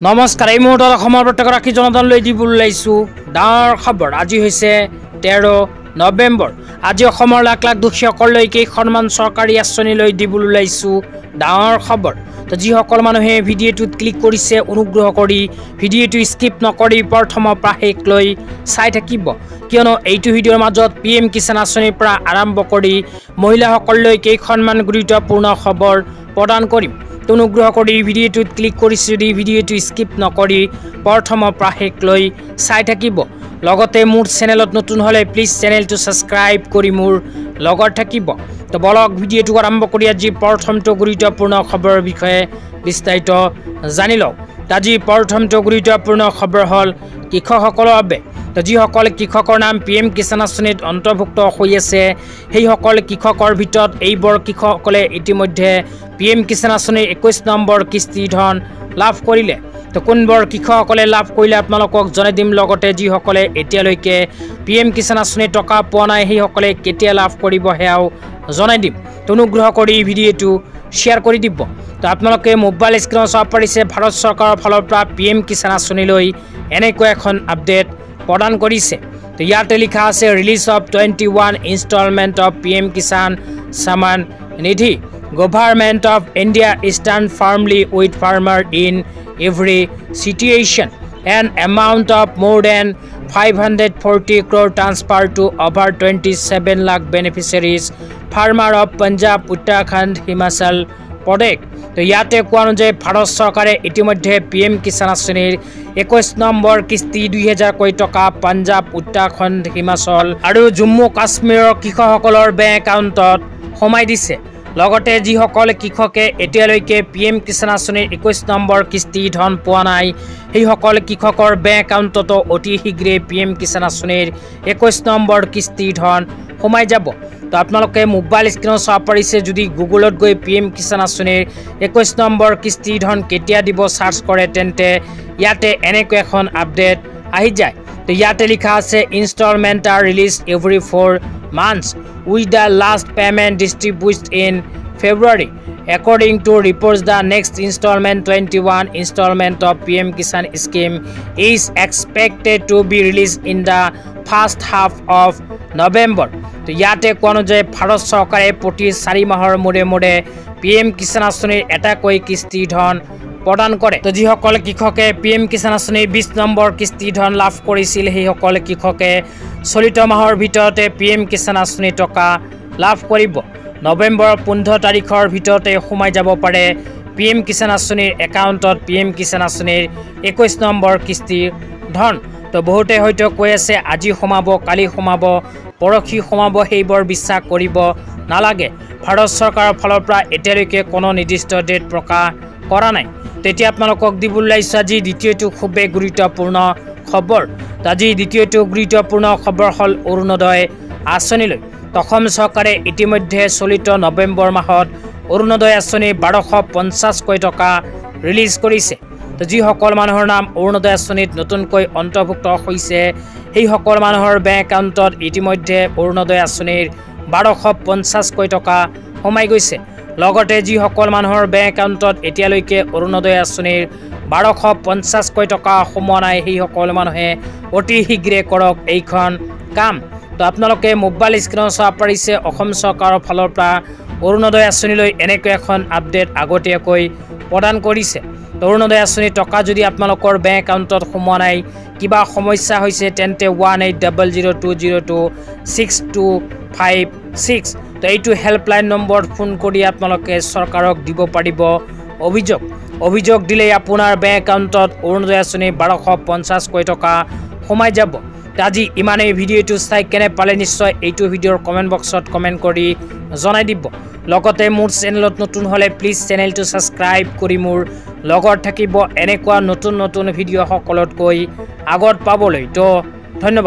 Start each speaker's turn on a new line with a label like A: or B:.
A: নমস্কাৰ এই মুহূৰ্তত অসমৰ প্ৰত্যেকগৰাকী জনতালৈ দিবলৈ ওলাইছো ডাঙৰ খবৰ। আজি হৈছে 13 নৱেম্বৰ। আজি অসমৰ লাখ লাখ দুখীয়াসকললৈ কেইখনমান চৰকাৰী আঁচনি লৈ দিবলৈ ওলাইছো ডাঙৰ খবৰ। তো যিসকল মানুহে ভিডিঅ'টোত ক্লিক কৰিছে অনুগ্ৰহ কৰি ভিডিঅ'টো স্কিপ নকৰি প্ৰথমৰ পৰা শেষলৈ চাই থাকিব, কিয়নো এইটো ভিডিঅ'ৰ মাজত PM কিষাণ আঁচনিৰ পৰা আৰম্ভ কৰি মহিলাসকললৈ কেইখনমান গুৰুত্বপূৰ্ণ খবৰ প্ৰদান কৰিম। অনুগ্ৰহ কৰি ভিডিঅ'টোত ক্লিক কৰিছে যদি ভিডিঅ'টো স্কিপ নকৰি প্ৰথমৰ পৰা শেষলৈ চাই থাকিব। লগতে মোৰ চেনেলত নতুন হ'লে প্লিজ চেনেলটো ছাবস্ক্ৰাইব কৰি মোৰ লগত থাকিব। তো বলক ভিডিঅ'টো আৰম্ভ কৰি আজি প্ৰথমটো গুৰুত্বপূৰ্ণ খবৰৰ বিষয়ে বিস্তাৰিত জানি লওক। আজি প্ৰথমটো গুৰুত্বপূৰ্ণ খবৰ হ'ল কৃষকসকলৰ বাবে। তো যিসকল কৃষকৰ নাম PM কিষাণ আঁচনিত অন্তৰ্ভুক্ত হৈ আছে সেইসকল কৃষকৰ ভিতৰত এইবোৰ কৃষকসকলে ইতিমধ্যে PM কিষাণ আঁচনিৰ 21 নম্বৰ কিস্তি ধন লাভ কৰিলে। তো কোনবোৰ কৃষকসকলে লাভ কৰিলে আপোনালোকক জনাই দিম। লগতে যিসকলে এতিয়ালৈকে PM কিষাণ আঁচনিৰ টকা পোৱা নাই সেইসকলে কেতিয়া লাভ কৰিব সেয়াও জনাই দিম। তো অনুগ্ৰহ কৰি ভিডিঅ'টো শ্বেয়াৰ কৰি দিব। তো আপোনালোকে মোবাইল স্ক্ৰীনত চাব পাৰিছে ভাৰত চৰকাৰৰ ফালৰ পৰা PM কিষাণ আঁচনিলৈ এনেকুৱা এখন আপডেট প্ৰদান কৰিছে। তো ইয়াতে লিখা আছে release of 21 instalment of PM Kisan Samman Nidhi. Government of India stands firmly with farmer in every situation. An amount of more than 540 crore transferred to over 27 lakh beneficiaries, farmer of Punjab, Uttarakhand, Himachal Pradesh. তো ইয়াতে কোৱা অনুযায়ী ভাৰত চৰকাৰে ইতিমধ্যে PM Kisan আঁচনিৰ 21 number কিস্তি 2000 কোটি টকা পাঞ্জাব, উত্তৰাখণ্ড, হিমাচল আৰু জম্মু কাশ্মীৰৰ কৃষকসকলৰ বেংক একাউণ্টত সোমাই দিছে। লগতে যিসকল কৃষকে এতিয়ালৈকে PM কিষাণ আঁচনিৰ 21 নম্বৰ কিস্তি ধন পোৱা নাই সেইসকল কৃষকৰ বেংক একাউণ্টতো অতি শীঘ্ৰে PM কিষাণ আঁচনিৰ 21 নম্বৰ কিস্তি ধন সোমাই যাব। তো আপোনালোকে মোবাইল স্ক্ৰীনত চাব পাৰিছে যদি গুগলত গৈ PM কিষাণ আঁচনিৰ 21 নম্বৰ কিস্তি ধন কেতিয়া দিব চাৰ্চ কৰে তেন্তে ইয়াতে এনেকুৱা এখন আপডেট আহি যায়। তো ইয়াতে লিখা আছে ইনষ্টলমেণ্ট আৰ release every 4 months with the last payment distributed in February. According to reports, the next installment 21 installment of PM Kisan scheme is expected to be released in the first half of November. তো ইয়াতে কোৱা অনুযায়ী ভাৰত চৰকাৰে প্ৰতি 4 মাহৰ মূৰে মূৰে PM Kisan আঁচনিৰ এটাকৈ কিস্তি ধন প্ৰদান কৰে। তো যিসকল কৃষকে PM কিষাণ আঁচনিৰ 20 নম্বৰ কিস্তি ধন লাভ কৰিছিল সেইসকল কৃষকে চলিত মাহৰ ভিতৰতে PM কিষাণ আঁচনিৰ টকা লাভ কৰিব। নৱেম্বৰৰ 15 তাৰিখৰ ভিতৰতে সোমাই যাব পাৰে PM কিষাণ আঁচনিৰ একাউণ্টত PM কিষাণ আঁচনিৰ 21 নম্বৰ কিস্তিৰ ধন। তো বহুতে হয়তো কৈ আছে আজি সোমাব, কালি সোমাব, পৰহি সোমাব, সেইবোৰ বিশ্বাস কৰিব নালাগে। ভাৰত চৰকাৰৰ ফালৰ পৰা এতিয়ালৈকে কোনো নিৰ্দিষ্ট ডেট প্ৰকাশ কৰা নাই। তেতিয়া আপোনালোকক দিবলৈ ওলাইছো আজি দ্বিতীয়টো খুবেই গুৰুত্বপূৰ্ণ খবৰ। আজি দ্বিতীয়টো গুৰুত্বপূৰ্ণ খবৰ হ'ল অৰুণোদয় আঁচনিলৈ। অসম চৰকাৰে ইতিমধ্যে চলিত নৱেম্বৰ মাহত অৰুণোদয় আঁচনি 1250 কোটি টকা ৰিলিজ কৰিছে। তো যিসকল মানুহৰ নাম অৰুণোদয় আঁচনিত নতুনকৈ অন্তৰ্ভুক্ত হৈছে সেইসকল মানুহৰ বেংক একাউণ্টত ইতিমধ্যে অৰুণোদয় আঁচনিৰ 1250 কোটি টকা সোমাই গৈছে। লগতে যিসকল মানুহৰ বেংক একাউণ্টত এতিয়ালৈকে অৰুণোদয় আঁচনিৰ 1250 কোটি টকা সোমোৱা নাই সেইসকল মানুহে অতি শীঘ্ৰে কৰক এইখন কাম। তো আপোনালোকে মোবাইল স্ক্ৰীনত চাব পাৰিছে অসম চৰকাৰৰ ফালৰ পৰা অৰুণোদয় আঁচনিলৈ এনেকৈ এখন আপডেট আগতীয়াকৈ প্ৰদান কৰিছে। তো অৰুণোদয় আঁচনিৰ টকা যদি আপোনালোকৰ বেংক একাউণ্টত সোমোৱা নাই, কিবা সমস্যা হৈছে তেন্তে 1800202626। তো এইটো হেল্পলাইন নম্বৰ ফোন কৰি আপোনালোকে চৰকাৰক দিব পাৰিব অভিযোগ দিলেই আপোনাৰ বেংক একাউণ্টত অৰুণোদয় আঁচনি 1250 কোটি টকা সোমাই যাব। আজি ইমানেই। ভিডিঅ'টো চাই কেনে পালে নিশ্চয় এইটো ভিডিঅ'ৰ কমেণ্ট বক্সত কমেণ্ট কৰি জনাই দিব। লগতে মোৰ চেনেলত নতুন হ'লে প্লিজ চেনেলটো ছাবস্ক্ৰাইব কৰি মোৰ লগত থাকিব এনেকুৱা নতুন নতুন ভিডিঅ' সকলোতকৈ আগত পাবলৈ। তো ধন্যবাদ।